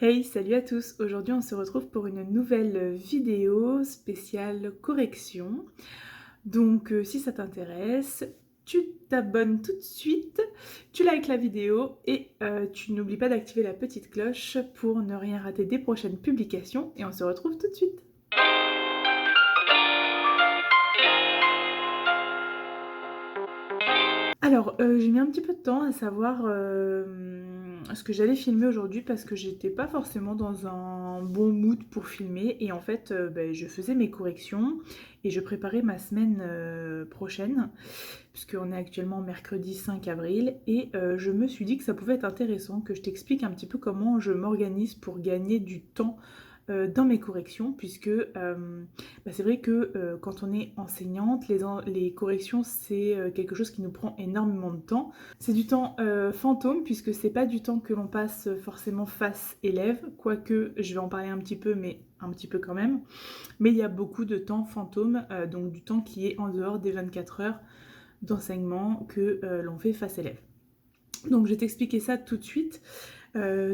Hey, salut à tous! Aujourd'hui, on se retrouve pour une nouvelle vidéo spéciale correction. Donc, si ça t'intéresse, tu t'abonnes tout de suite, tu likes la vidéo et tu n'oublies pas d'activer la petite cloche pour ne rien rater des prochaines publications. Et on se retrouve tout de suite. Alors, j'ai mis un petit peu de temps à savoir, ce que j'allais filmer aujourd'hui parce que j'étais pas forcément dans un bon mood pour filmer et en fait, je faisais mes corrections et je préparais ma semaine, prochaine puisqu'on est actuellement mercredi 5 avril et je me suis dit que ça pouvait être intéressant que je t'explique un petit peu comment je m'organise pour gagner du temps dans mes corrections puisque c'est vrai que quand on est enseignante, les corrections c'est quelque chose qui nous prend énormément de temps. C'est du temps fantôme puisque c'est pas du temps que l'on passe forcément face élève, quoique je vais en parler un petit peu mais un petit peu quand même. Mais il y a beaucoup de temps fantôme, donc du temps qui est en dehors des 24 heures d'enseignement que l'on fait face élève. Donc je vais t'expliquer ça tout de suite.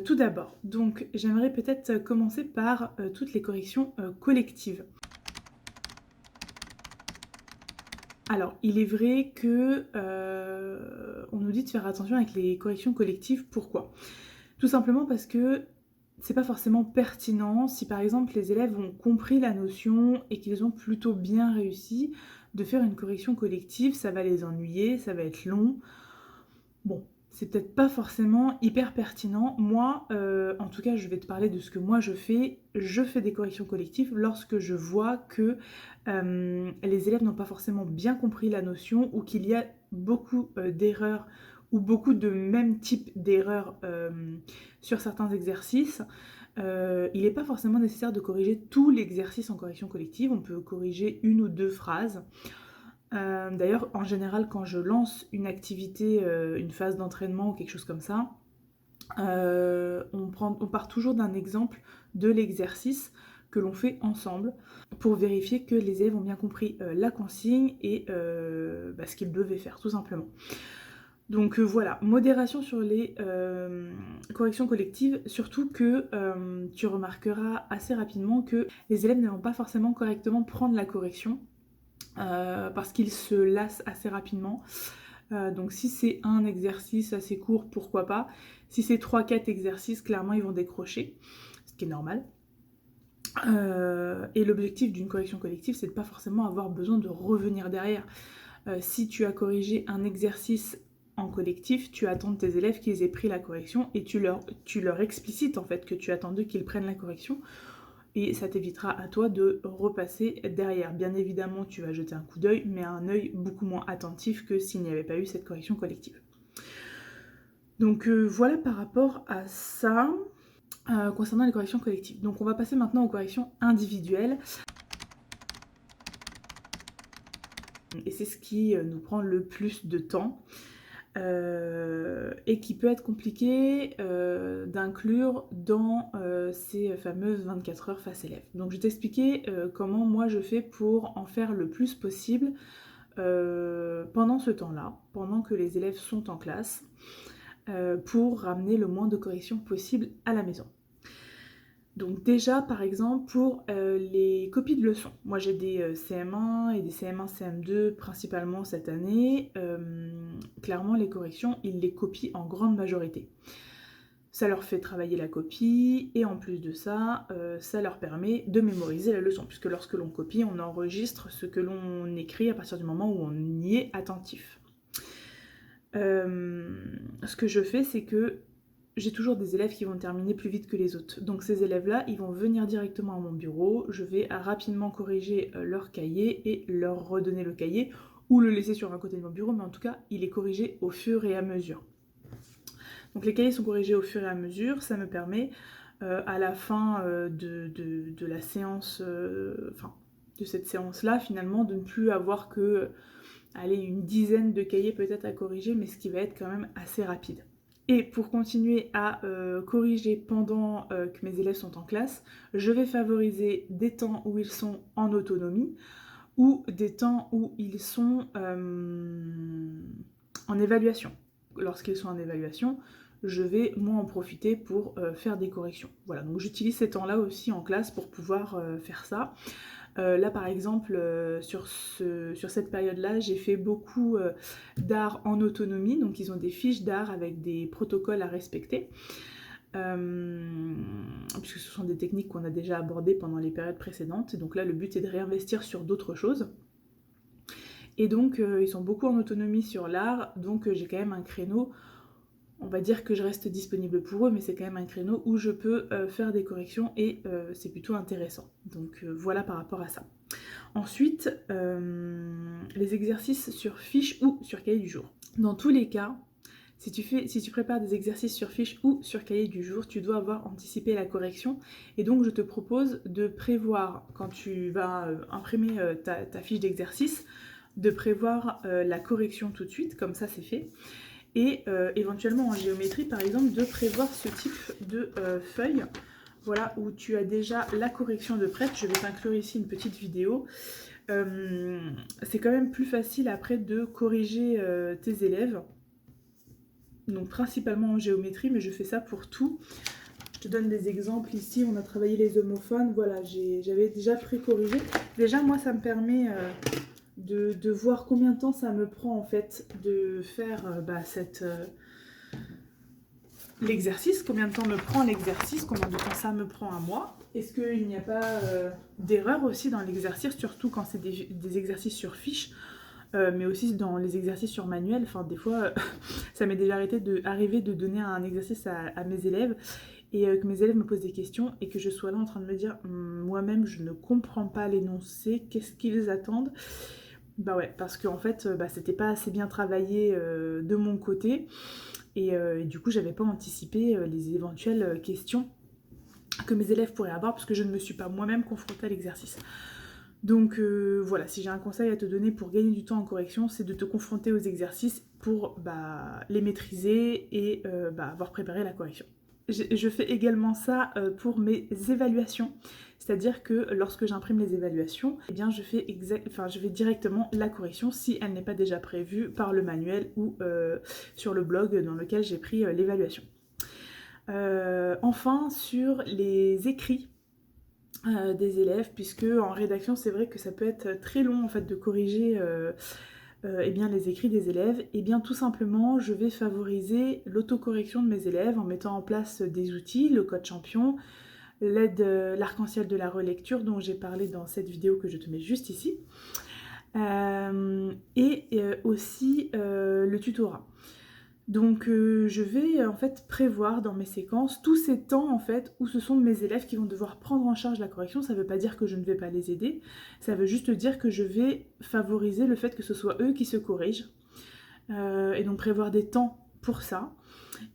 Tout d'abord, donc j'aimerais peut-être commencer par toutes les corrections collectives. Alors, il est vrai que on nous dit de faire attention avec les corrections collectives. Pourquoi? Tout simplement parce que c'est pas forcément pertinent si par exemple les élèves ont compris la notion et qu'ils ont plutôt bien réussi de faire une correction collective, ça va les ennuyer, ça va être long. Bon, c'est peut-être pas forcément hyper pertinent. Moi, en tout cas, je vais te parler de ce que moi je fais. Je fais des corrections collectives lorsque je vois que les élèves n'ont pas forcément bien compris la notion ou qu'il y a beaucoup d'erreurs ou beaucoup de même type d'erreurs sur certains exercices. Il n'est pas forcément nécessaire de corriger tout l'exercice en correction collective. On peut corriger une ou deux phrases. D'ailleurs, en général, quand je lance une activité, une phase d'entraînement ou quelque chose comme ça, on part toujours d'un exemple de l'exercice que l'on fait ensemble pour vérifier que les élèves ont bien compris la consigne et ce qu'ils devaient faire, tout simplement. Donc voilà, modération sur les corrections collectives, surtout que tu remarqueras assez rapidement que les élèves ne vont pas forcément correctement prendre la correction. Parce qu'ils se lassent assez rapidement. Donc si c'est un exercice assez court, pourquoi pas. Si c'est 3-4 exercices, clairement ils vont décrocher, ce qui est normal. Et l'objectif d'une correction collective, c'est de pas forcément avoir besoin de revenir derrière. Si tu as corrigé un exercice en collectif, tu attends de tes élèves qu'ils aient pris la correction et tu leur explicites en fait que tu attends d'eux qu'ils prennent la correction. Et ça t'évitera à toi de repasser derrière. Bien évidemment, tu vas jeter un coup d'œil, mais un œil beaucoup moins attentif que s'il n'y avait pas eu cette correction collective. Donc voilà par rapport à ça, concernant les corrections collectives. Donc on va passer maintenant aux corrections individuelles. Et c'est ce qui nous prend le plus de temps. Et qui peut être compliqué d'inclure dans ces fameuses 24 heures face élève. Donc je vais t'expliquer comment moi je fais pour en faire le plus possible pendant ce temps-là, pendant que les élèves sont en classe, pour ramener le moins de corrections possible à la maison. Donc déjà, par exemple, pour les copies de leçons. Moi, j'ai des CM1 et des CM1, CM2 principalement cette année. Clairement, les corrections, ils les copient en grande majorité. Ça leur fait travailler la copie et en plus de ça, ça leur permet de mémoriser la leçon. Puisque lorsque l'on copie, on enregistre ce que l'on écrit à partir du moment où on y est attentif. Ce que je fais, c'est que j'ai toujours des élèves qui vont terminer plus vite que les autres. Donc ces élèves-là, ils vont venir directement à mon bureau, je vais rapidement corriger leur cahier et leur redonner le cahier, ou le laisser sur un côté de mon bureau, mais en tout cas, il est corrigé au fur et à mesure. Donc les cahiers sont corrigés au fur et à mesure, ça me permet à la fin de la séance, de cette séance-là, finalement, de ne plus avoir que, une dizaine de cahiers peut-être à corriger, mais ce qui va être quand même assez rapide. Et pour continuer à corriger pendant que mes élèves sont en classe, je vais favoriser des temps où ils sont en autonomie ou des temps où ils sont en évaluation. Lorsqu'ils sont en évaluation, je vais moi en profiter pour faire des corrections. Voilà, donc j'utilise ces temps-là aussi en classe pour pouvoir faire ça. Là par exemple, sur cette période-là, j'ai fait beaucoup d'art en autonomie, donc ils ont des fiches d'art avec des protocoles à respecter. Puisque ce sont des techniques qu'on a déjà abordées pendant les périodes précédentes. Donc là, le but est de réinvestir sur d'autres choses. Et donc, ils sont beaucoup en autonomie sur l'art, donc j'ai quand même un créneau, on va dire que je reste disponible pour eux, mais c'est quand même un créneau où je peux faire des corrections et c'est plutôt intéressant. Donc voilà par rapport à ça. Ensuite, les exercices sur fiche ou sur cahier du jour. Dans tous les cas, si tu prépares des exercices sur fiche ou sur cahier du jour, tu dois avoir anticipé la correction. Et donc je te propose de prévoir, quand tu vas imprimer ta fiche d'exercice, de prévoir la correction tout de suite, comme ça c'est fait. Et éventuellement en géométrie, par exemple, de prévoir ce type de feuille, voilà, où tu as déjà la correction de prête. Je vais t'inclure ici une petite vidéo. C'est quand même plus facile après de corriger tes élèves. Donc principalement en géométrie, mais je fais ça pour tout. Je te donne des exemples ici, on a travaillé les homophones, voilà, j'avais déjà pré-corrigé. Déjà moi ça me permet de voir combien de temps ça me prend en fait de faire l'exercice, combien de temps me prend l'exercice, combien de temps ça me prend à moi. Est-ce qu'il n'y a pas d'erreur aussi dans l'exercice, surtout quand c'est des exercices sur fiche, mais aussi dans les exercices sur manuel. Enfin, des fois, ça m'est déjà arrivé de donner un exercice à mes élèves et que mes élèves me posent des questions et que je sois là en train de me dire moi-même, je ne comprends pas l'énoncé, qu'est-ce qu'ils attendent. Bah ouais, parce qu'en fait, c'était pas assez bien travaillé de mon côté et du coup, j'avais pas anticipé les éventuelles questions que mes élèves pourraient avoir parce que je ne me suis pas moi-même confrontée à l'exercice. Donc voilà, si j'ai un conseil à te donner pour gagner du temps en correction, c'est de te confronter aux exercices pour les maîtriser et avoir préparé la correction. Je fais également ça pour mes évaluations, c'est-à-dire que lorsque j'imprime les évaluations, eh bien je vais directement la correction si elle n'est pas déjà prévue par le manuel ou sur le blog dans lequel j'ai pris l'évaluation. Enfin, sur les écrits des élèves, puisque en rédaction c'est vrai que ça peut être très long en fait de corriger eh bien, les écrits des élèves. Et bien tout simplement je vais favoriser l'autocorrection de mes élèves en mettant en place des outils, le code champion, l'aide l'arc-en-ciel de la relecture dont j'ai parlé dans cette vidéo que je te mets juste ici, et aussi le tutorat. Donc je vais en fait prévoir dans mes séquences tous ces temps en fait où ce sont mes élèves qui vont devoir prendre en charge la correction. Ça veut pas dire que je ne vais pas les aider, ça veut juste dire que je vais favoriser le fait que ce soit eux qui se corrigent et donc prévoir des temps pour ça.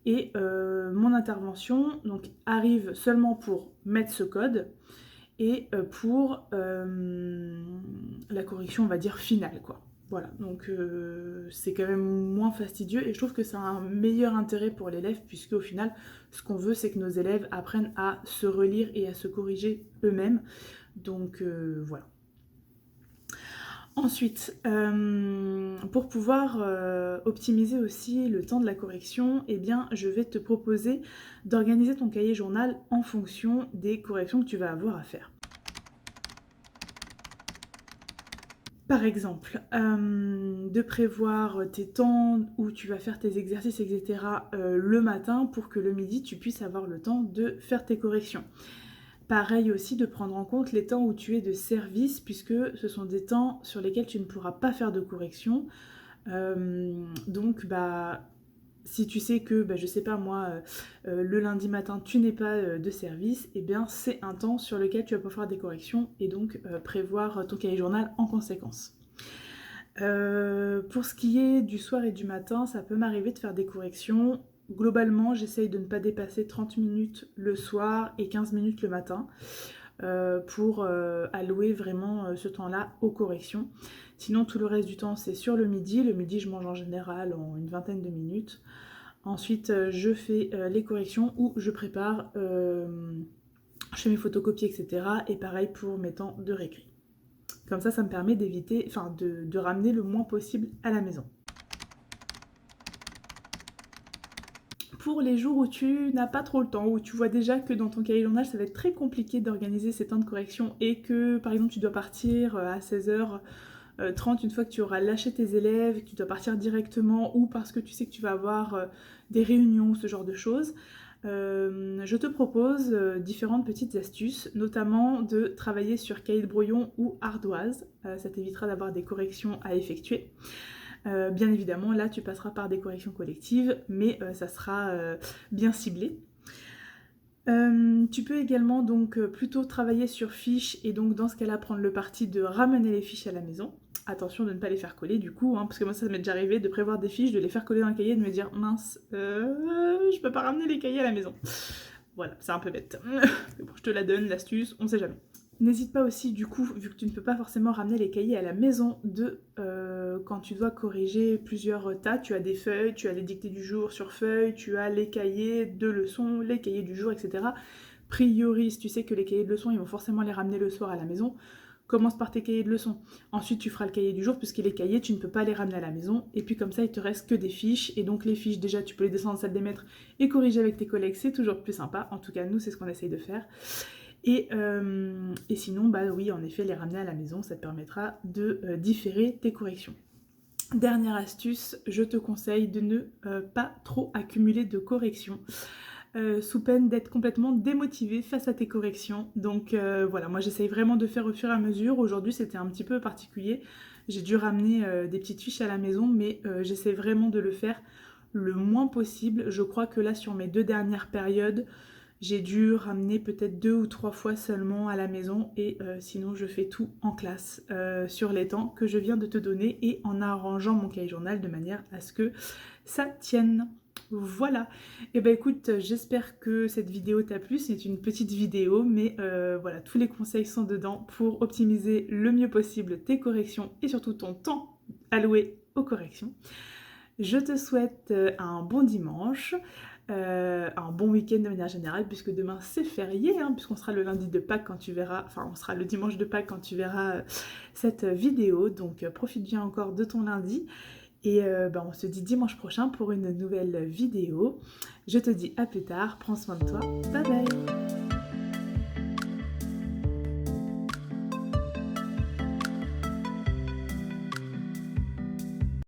Et mon intervention donc arrive seulement pour mettre ce code et pour la correction on va dire finale quoi. Voilà, donc c'est quand même moins fastidieux et je trouve que ça a un meilleur intérêt pour l'élève puisque au final, ce qu'on veut, c'est que nos élèves apprennent à se relire et à se corriger eux-mêmes. Donc voilà. Ensuite, pour pouvoir optimiser aussi le temps de la correction, eh bien, je vais te proposer d'organiser ton cahier journal en fonction des corrections que tu vas avoir à faire. Par exemple, de prévoir tes temps où tu vas faire tes exercices, etc. Le matin pour que le midi, tu puisses avoir le temps de faire tes corrections. Pareil aussi de prendre en compte les temps où tu es de service puisque ce sont des temps sur lesquels tu ne pourras pas faire de correction. Donc, si tu sais que, je sais pas moi, le lundi matin tu n'es pas de service, et bien c'est un temps sur lequel tu vas pouvoir faire des corrections et donc prévoir ton cahier journal en conséquence. Pour ce qui est du soir et du matin, ça peut m'arriver de faire des corrections. Globalement, j'essaye de ne pas dépasser 30 minutes le soir et 15 minutes le matin pour allouer vraiment ce temps-là aux corrections. Sinon, tout le reste du temps, c'est sur le midi. Le midi, je mange en général en une vingtaine de minutes. Ensuite, je fais les corrections ou je prépare, je fais mes photocopies, etc. Et pareil pour mes temps de récré. Comme ça me permet d'éviter, de ramener le moins possible à la maison. pour les jours où tu n'as pas trop le temps, où tu vois déjà que dans ton cahier journal, ça va être très compliqué d'organiser ces temps de correction et que, par exemple, tu dois partir à 16h30 une fois que tu auras lâché tes élèves, que tu dois partir directement ou parce que tu sais que tu vas avoir des réunions, ce genre de choses. Je te propose différentes petites astuces, notamment de travailler sur cahier de brouillon ou ardoise. Ça t'évitera d'avoir des corrections à effectuer. Bien évidemment, là tu passeras par des corrections collectives, mais ça sera bien ciblé. Tu peux également donc plutôt travailler sur fiches et donc dans ce cas-là prendre le parti de ramener les fiches à la maison. Attention de ne pas les faire coller du coup, hein, parce que moi ça m'est déjà arrivé de prévoir des fiches, de les faire coller dans un cahier et de me dire mince, je peux pas ramener les cahiers à la maison. Voilà, c'est un peu bête. Mais bon, je te la donne, l'astuce, on sait jamais. N'hésite pas aussi, du coup, vu que tu ne peux pas forcément ramener les cahiers à la maison, quand tu dois corriger plusieurs tas, tu as des feuilles, tu as les dictées du jour sur feuilles, tu as les cahiers de leçons, les cahiers du jour, etc. Priorise, tu sais que les cahiers de leçons, ils vont forcément les ramener le soir à la maison. Commence par tes cahiers de leçons. Ensuite, tu feras le cahier du jour, puisque les cahiers, tu ne peux pas les ramener à la maison. Et puis comme ça, il te reste que des fiches. Et donc les fiches, déjà, tu peux les descendre en salle des maîtres et corriger avec tes collègues. C'est toujours plus sympa. En tout cas, nous, c'est ce qu'on essaye de faire. Et sinon, bah oui, en effet, les ramener à la maison, ça te permettra de différer tes corrections. Dernière astuce, je te conseille de ne pas trop accumuler de corrections. Sous peine d'être complètement démotivé face à tes corrections. Donc voilà, moi j'essaye vraiment de faire au fur et à mesure. Aujourd'hui c'était un petit peu particulier. J'ai dû ramener des petites fiches à la maison, mais j'essaie vraiment de le faire le moins possible. Je crois que là sur mes 2 dernières périodes, j'ai dû ramener peut-être 2 ou 3 fois seulement à la maison et sinon je fais tout en classe sur les temps que je viens de te donner et en arrangeant mon cahier journal de manière à ce que ça tienne. Voilà, et ben écoute, j'espère que cette vidéo t'a plu, c'est une petite vidéo, mais voilà, tous les conseils sont dedans pour optimiser le mieux possible tes corrections et surtout ton temps alloué aux corrections. Je te souhaite un bon dimanche, un bon week-end de manière générale, puisque demain c'est férié, hein, puisqu'on sera le lundi de Pâques quand tu verras, enfin on sera le dimanche de Pâques quand tu verras cette vidéo, donc profite bien encore de ton lundi. Et on se dit dimanche prochain pour une nouvelle vidéo. Je te dis à plus tard, prends soin de toi, bye bye.